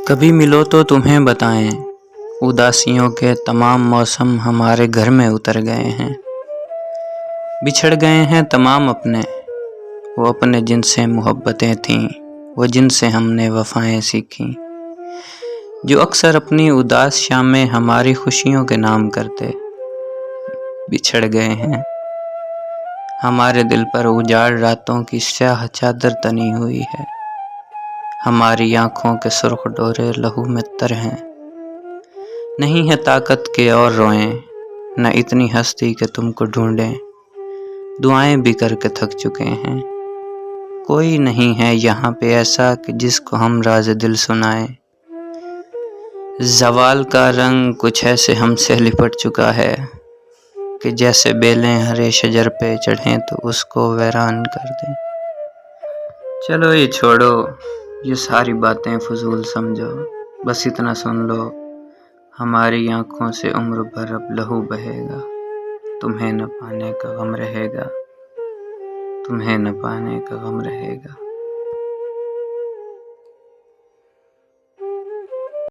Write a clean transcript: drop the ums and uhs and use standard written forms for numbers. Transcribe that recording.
کبھی ملو تو تمہیں بتائیں، اداسیوں کے تمام موسم ہمارے گھر میں اتر گئے ہیں۔ بچھڑ گئے ہیں تمام اپنے، وہ اپنے جن سے محبتیں تھیں، وہ جن سے ہم نے وفائیں سیکھیں، جو اکثر اپنی اداس شامیں ہماری خوشیوں کے نام کرتے۔ بچھڑ گئے ہیں، ہمارے دل پر اجاڑ راتوں کی سیاہ چادر تنی ہوئی ہے، ہماری آنکھوں کے سرخ ڈورے لہو میں تر ہیں۔ نہیں ہے طاقت کہ اور روئیں، نہ اتنی ہستی کہ تم کو ڈھونڈیں، دعائیں بھی کر کے تھک چکے ہیں۔ کوئی نہیں ہے یہاں پہ ایسا کہ جس کو ہم راز دل سنائیں۔ زوال کا رنگ کچھ ایسے ہم سے لپٹ چکا ہے کہ جیسے بیلیں ہرے شجر پہ چڑھیں تو اس کو ویران کر دیں۔ چلو یہ چھوڑو، یہ ساری باتیں فضول سمجھو، بس اتنا سن لو، ہماری آنکھوں سے عمر بھر اب لہو بہے گا، تمہیں نہ پانے کا غم رہے گا، تمہیں نہ پانے کا غم رہے گا۔